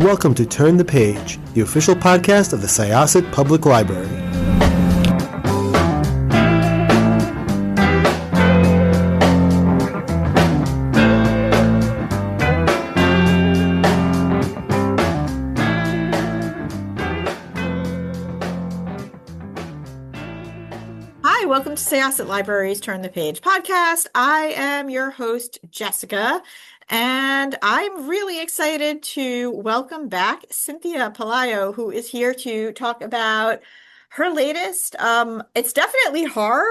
welcome to Turn the Page, the official podcast of the Syosset Public Library. Hi, welcome to Syosset Library's Turn the Page podcast. I am your host, Jessica, and I'm really excited to welcome back Cynthia Pelayo, who is here to talk about her latest. It's definitely horror,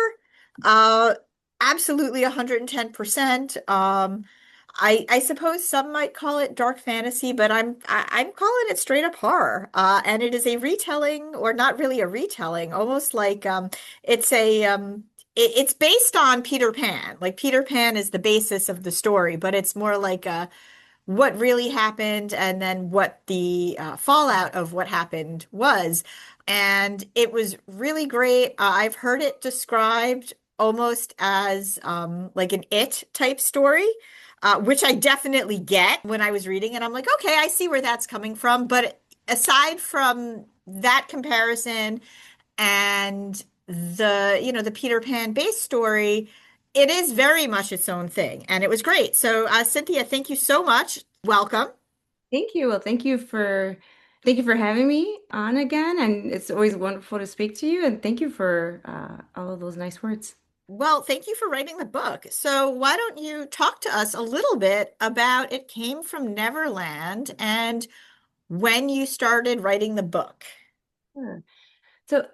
uh, absolutely 110%. I suppose some might call it dark fantasy, but I'm calling it straight up horror. And it is a retelling, or not really a retelling, almost like it's it's based on Peter Pan. Like Peter Pan is the basis of the story, but it's more like what really happened and then what the fallout of what happened was. And it was really great. I've heard it described almost as like an It type story. Which I definitely get when I was reading it. I'm like, okay, I see where that's coming from. But aside from that comparison and the Peter Pan base story, it is very much its own thing. And it was great. So, Cynthia, thank you so much. Welcome. Thank you. Well, thank you for having me on again, and it's always wonderful to speak to you. And thank you for all of those nice words. Well, thank you for writing the book. So, why don't you talk to us a little bit about It Came from Neverland and when you started writing the book? Sure. So,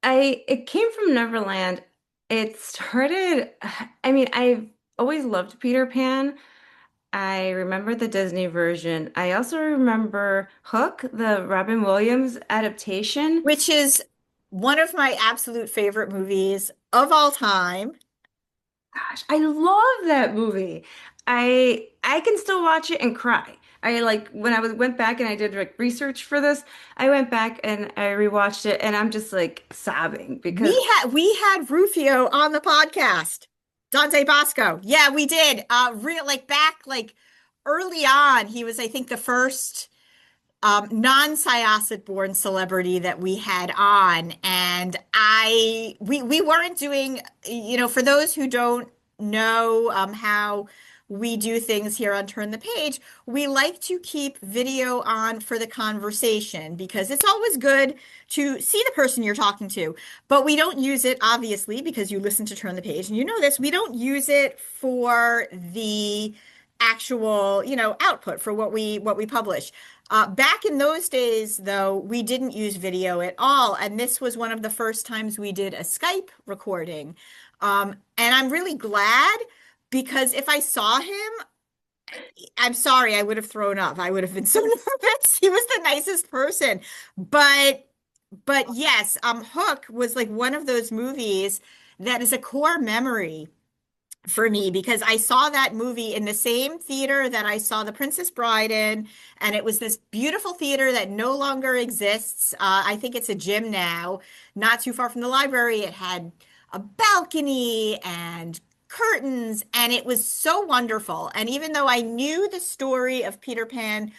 it came from Neverland. It started. I mean, I've always loved Peter Pan. I remember the Disney version. I also remember Hook, the Robin Williams adaptation. Which is one of my absolute favorite movies of all time. Gosh, I love that movie. I can still watch it and cry. I like when went back and I did like research for this, I went back and I rewatched it and I'm just like sobbing We because had Rufio on the podcast. Dante Bosco. Yeah, we did. Real like back like early on, he was, I think, the first non-Syosset born celebrity that we had on. And we weren't doing, for those who don't know how we do things here on Turn the Page, we like to keep video on for the conversation because it's always good to see the person you're talking to. But we don't use it, obviously, because you listen to Turn the Page and you know this, we don't use it for the actual, output for what we publish. Back in those days, though, we didn't use video at all, and this was one of the first times we did a Skype recording. And I'm really glad because if I saw him, I'm sorry, I would have thrown up. I would have been so nervous. He was the nicest person, but yes, Hook was like one of those movies that is a core memory for me because I saw that movie in the same theater that I saw The Princess Bride in, and it was this beautiful theater that no longer exists. I think it's a gym now, not too far from the library. It had a balcony and curtains, and it was so wonderful. And even though I knew the story of Peter Pan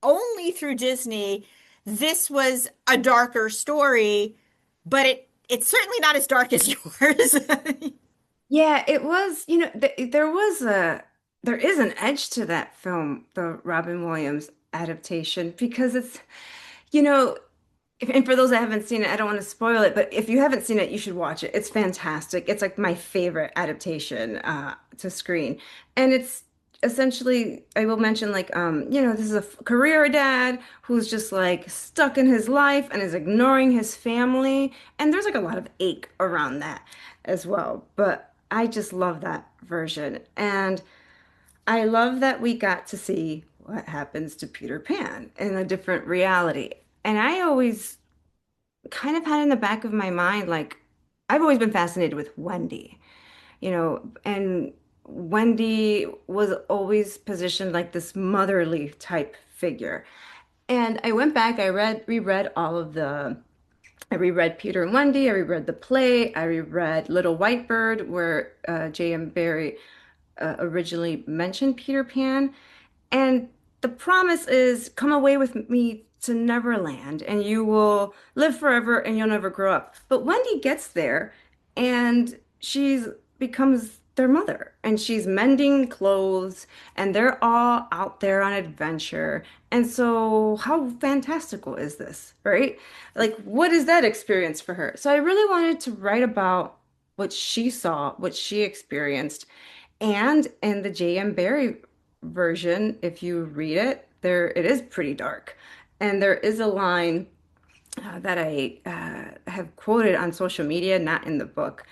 only through Disney, this was a darker story, but it's certainly not as dark as yours. yeah, it was, there is an edge to that film, the Robin Williams adaptation, because it's, you know, and for those that haven't seen it, I don't want to spoil it, but if you haven't seen it, you should watch it. It's fantastic. It's like my favorite adaptation to screen. And it's essentially, I will mention like, this is a career dad who's just like stuck in his life and is ignoring his family. And there's like a lot of ache around that as well. But I just love that version. And I love that we got to see what happens to Peter Pan in a different reality. And I always kind of had in the back of my mind, like, I've always been fascinated with Wendy, and Wendy was always positioned like this motherly type figure. And I went back, I reread Peter and Wendy, I reread the play, I reread Little White Bird, where J.M. Barrie originally mentioned Peter Pan. And the promise is come away with me to Neverland and you will live forever and you'll never grow up. But Wendy gets there and she's becomes their mother and she's mending clothes and they're all out there on adventure. And so how fantastical is this, right? Like what is that experience for her? So I really wanted to write about what she saw, what she experienced. And in the J.M. Barrie version, if you read it, there it is pretty dark. And there is a line that I have quoted on social media, not in the book,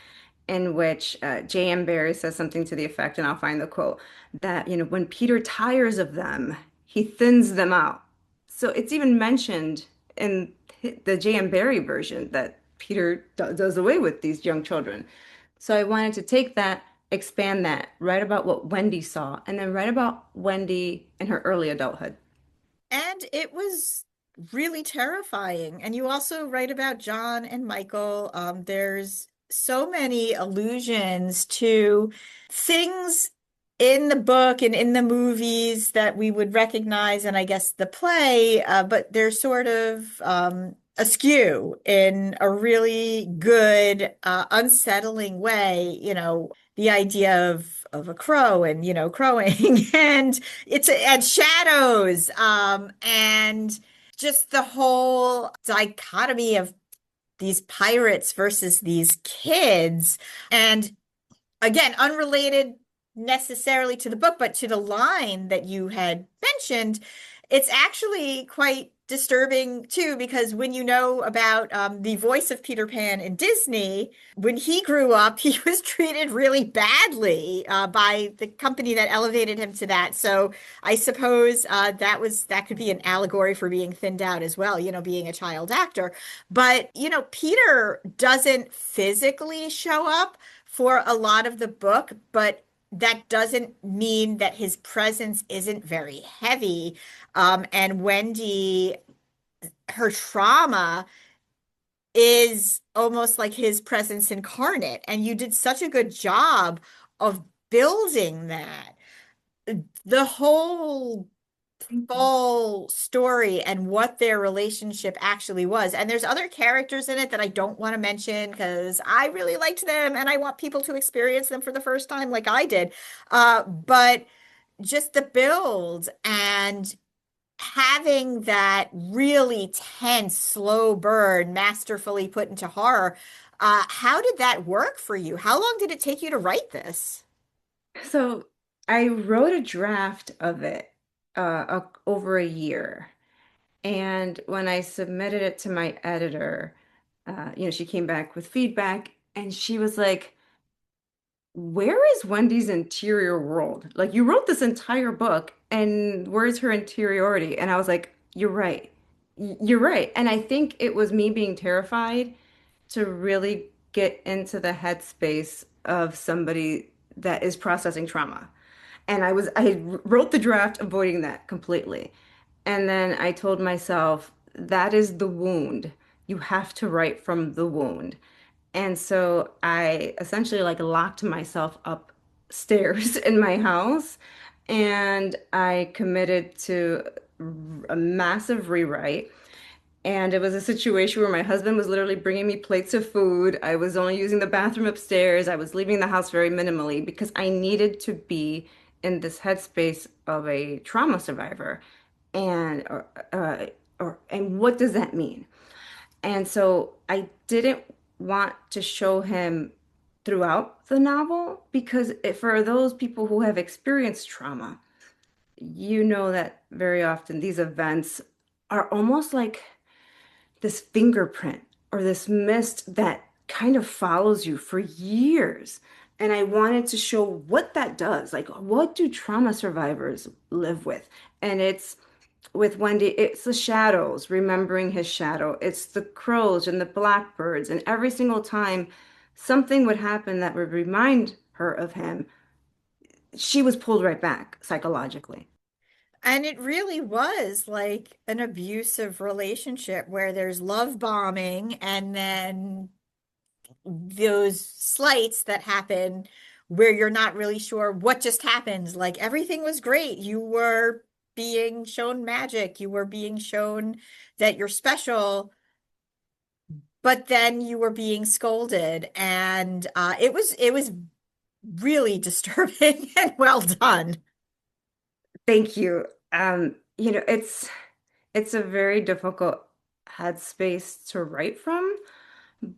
in which J.M. Barrie says something to the effect, and I'll find the quote, that, when Peter tires of them, he thins them out. So it's even mentioned in the J.M. Barrie version that Peter does away with these young children. So I wanted to take that, expand that, write about what Wendy saw, and then write about Wendy in her early adulthood. And it was really terrifying. And you also write about John and Michael. There's so many allusions to things in the book and in the movies that we would recognize, and I guess the play, but they're sort of askew in a really good, unsettling way. The idea of a crow and crowing and and shadows, and just the whole dichotomy of these pirates versus these kids. And again, unrelated necessarily to the book, but to the line that you had mentioned, it's actually quite disturbing too, because when you know about the voice of Peter Pan in Disney, when he grew up, he was treated really badly by the company that elevated him to that. So I suppose that could be an allegory for being thinned out as well, being a child actor. But Peter doesn't physically show up for a lot of the book, but that doesn't mean that his presence isn't very heavy. And Wendy, her trauma is almost like his presence incarnate. And you did such a good job of building that. The whole full story and what their relationship actually was. And there's other characters in it that I don't want to mention because I really liked them and I want people to experience them for the first time like I did. But just the build and having that really tense, slow burn masterfully put into horror. How did that work for you? How long did it take you to write this? So I wrote a draft of it over a year. And when I submitted it to my editor, she came back with feedback and she was like, where is Wendy's interior world? Like, you wrote this entire book, and where's her interiority? And I was like, you're right. You're right. And I think it was me being terrified to really get into the headspace of somebody that is processing trauma. And I wrote the draft avoiding that completely. And then I told myself, that is the wound. You have to write from the wound. And so I essentially like locked myself upstairs in my house and I committed to a massive rewrite. And it was a situation where my husband was literally bringing me plates of food. I was only using the bathroom upstairs. I was leaving the house very minimally because I needed to be in this headspace of a trauma survivor. And and what does that mean? And so I didn't want to show him throughout the novel because for those people who have experienced trauma, you know that very often these events are almost like this fingerprint or this mist that kind of follows you for years. And I wanted to show what that does. Like, what do trauma survivors live with? And it's with Wendy, it's the shadows, remembering his shadow. It's the crows and the blackbirds. And every single time something would happen that would remind her of him, she was pulled right back psychologically. And it really was like an abusive relationship where there's love bombing and then those slights that happen where you're not really sure what just happened. Like everything was great. You were being shown magic. You were being shown that you're special, but then you were being scolded, and it was really disturbing and well done. Thank you. It's a very difficult headspace to write from,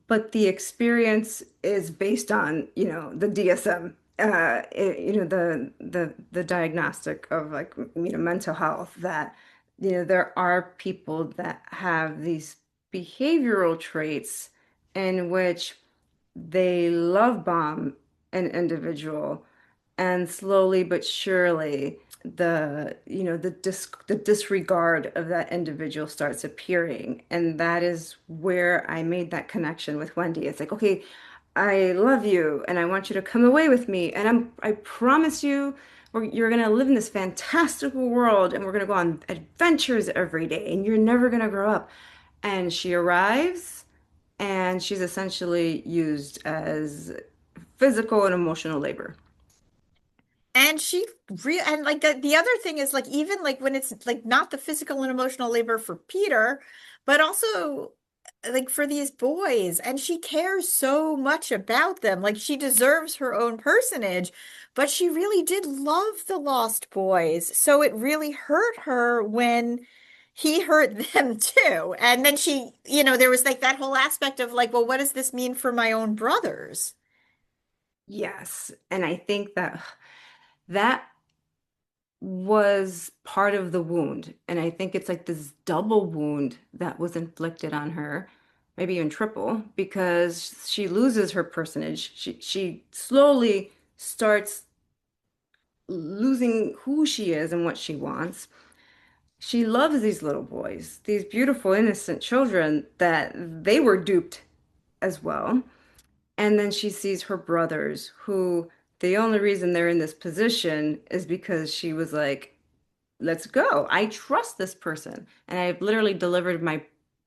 but the experience is based on, the DSM, the diagnostic of like, mental health that, there are people that have these behavioral traits in which they love bomb an individual, and slowly but surely the disregard of that individual starts appearing. And that is where I made that connection with Wendy. It's like, okay, I love you and I want you to come away with me, and I promise you you're gonna live in this fantastical world, and we're gonna go on adventures every day, and you're never gonna grow up. And she arrives, and she's essentially used as physical and emotional labor. And she real and like the other thing is like even like when it's like not the physical and emotional labor for Peter, but also like for these boys, and she cares so much about them. Like she deserves her own personage, but she really did love the Lost Boys. So it really hurt her when he hurt them too. And then there was like that whole aspect of like, well, what does this mean for my own brothers? Yes, and I think that was part of the wound. And I think it's like this double wound that was inflicted on her, maybe even triple, because she loses her personage. She slowly starts losing who she is and what she wants. She loves these little boys, these beautiful, innocent children that they were duped as well. And then she sees her brothers, who the only reason they're in this position is because she was like, let's go. I trust this person. And I've literally delivered my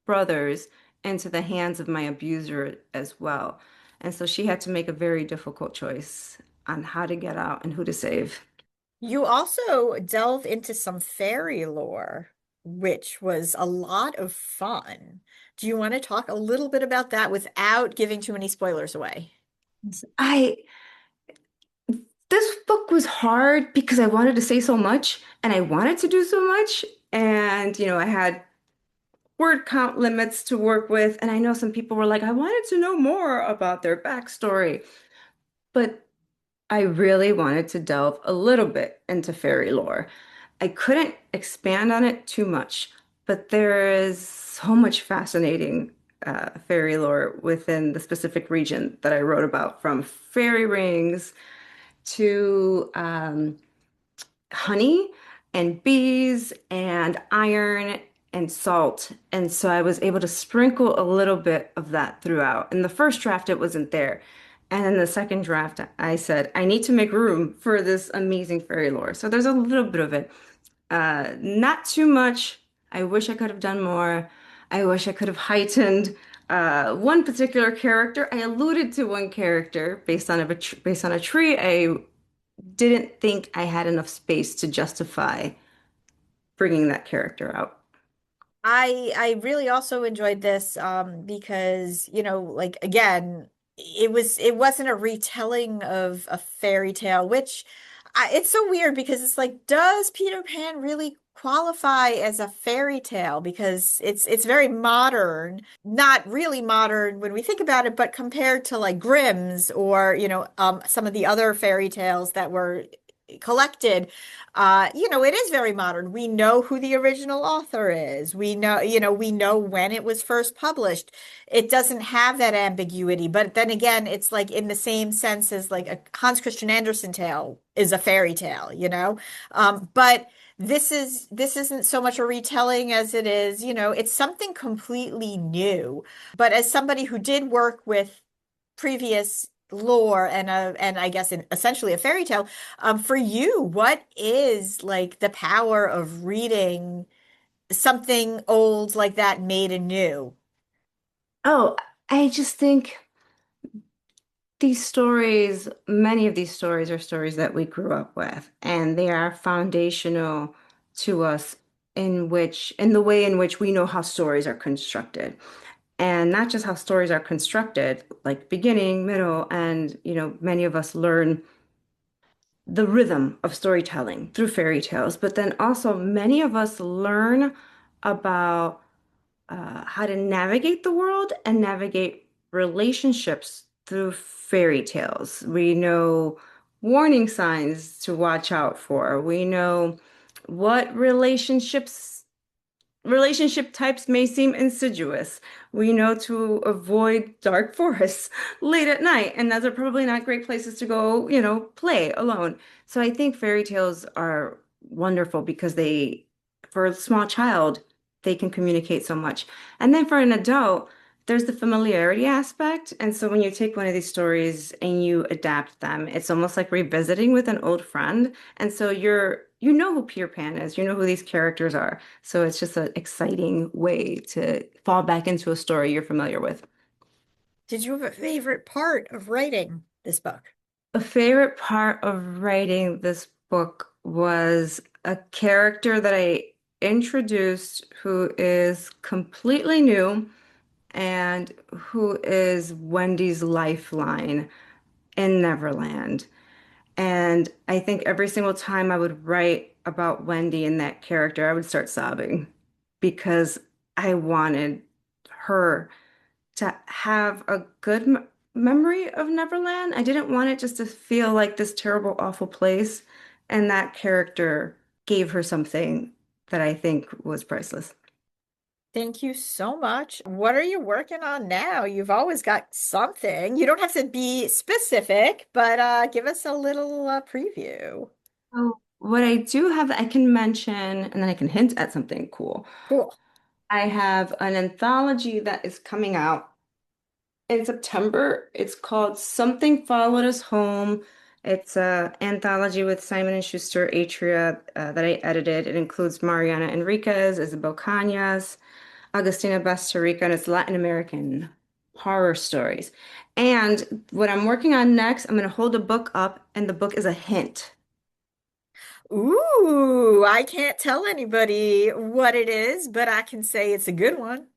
brothers into the hands of my abuser as well. And so she had to make a very difficult choice on how to get out and who to save. You also delve into some fairy lore, which was a lot of fun. Do you want to talk a little bit about that without giving too many spoilers away? I This book was hard because I wanted to say so much and I wanted to do so much. And, I had word count limits to work with. And I know some people were like, I wanted to know more about their backstory. But I really wanted to delve a little bit into fairy lore. I couldn't expand on it too much, but there is so much fascinating fairy lore within the specific region that I wrote about, from fairy rings to honey and bees and iron and salt. And so I was able to sprinkle a little bit of that throughout. In the first draft, it wasn't there. And in the second draft, I said, I need to make room for this amazing fairy lore. So there's a little bit of it. Not too much. I wish I could have done more. I wish I could have heightened one particular character. I alluded to one character based on a tree. I didn't think I had enough space to justify bringing that character out. I really also enjoyed this because, like again, it wasn't a retelling of a fairy tale, which it's so weird because it's like, does Peter Pan really qualify as a fairy tale? Because it's very modern, not really modern when we think about it, but compared to like Grimm's or, some of the other fairy tales that were collected, it is very modern. We know who the original author is. We know when it was first published. It doesn't have that ambiguity. But then again, it's like in the same sense as like a Hans Christian Andersen tale is a fairy tale. But this isn't so much a retelling as it is, it's something completely new. But as somebody who did work with previous lore and I guess essentially a fairy tale, for you, what is like the power of reading something old like that made anew? Oh, I just think these stories, many of these stories are stories that we grew up with, and they are foundational to us in the way in which we know how stories are constructed. And not just how stories are constructed, like beginning, middle, and many of us learn the rhythm of storytelling through fairy tales, but then also many of us learn about how to navigate the world and navigate relationships through fairy tales. We know warning signs to watch out for. We know what relationship types may seem insidious. We know to avoid dark forests late at night, and those are probably not great places to go, play alone. So I think fairy tales are wonderful because for a small child, they can communicate so much. And then for an adult, there's the familiarity aspect. And so when you take one of these stories and you adapt them, it's almost like revisiting with an old friend. And so you know who Peter Pan is, you know who these characters are. So it's just an exciting way to fall back into a story you're familiar with. Did you have a favorite part of writing this book? A favorite part of writing this book was a character that I introduced who is completely new and who is Wendy's lifeline in Neverland. And I think every single time I would write about Wendy and that character, I would start sobbing because I wanted her to have a good memory of Neverland. I didn't want it just to feel like this terrible, awful place. And that character gave her something that I think was priceless. Thank you so much. What are you working on now? You've always got something. You don't have to be specific, but give us a little preview. Oh, what I do have that I can mention, and then I can hint at something cool. Cool. I have an anthology that is coming out in September. It's called Something Followed Us Home. It's a anthology with Simon and Schuster Atria that I edited. It includes Mariana Enriquez, Isabel Cañas, Agustina Bastarrica, and it's Latin American horror stories. And what I'm working on next, I'm going to hold a book up, and the book is a hint. Ooh, I can't tell anybody what it is, but I can say it's a good one.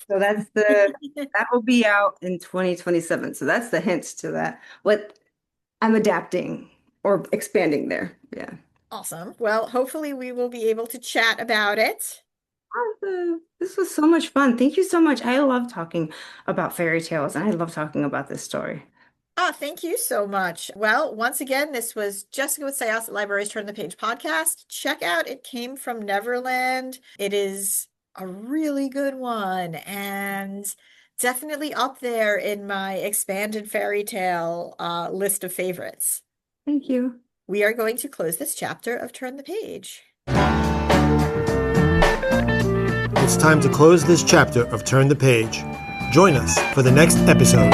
So that will be out in 2027. So that's the hint to that. What I'm adapting or expanding there. Yeah. Awesome. Well, hopefully we will be able to chat about it. Awesome. This was so much fun. Thank you so much. I love talking about fairy tales and I love talking about this story. Oh, thank you so much. Well, once again, this was Jessica with Syosset Libraries Turn the Page podcast. Check out It Came from Neverland. It is a really good one and definitely up there in my expanded fairy tale list of favorites. Thank you. We are going to close this chapter of Turn the Page. It's time to close this chapter of Turn the Page. Join us for the next episode.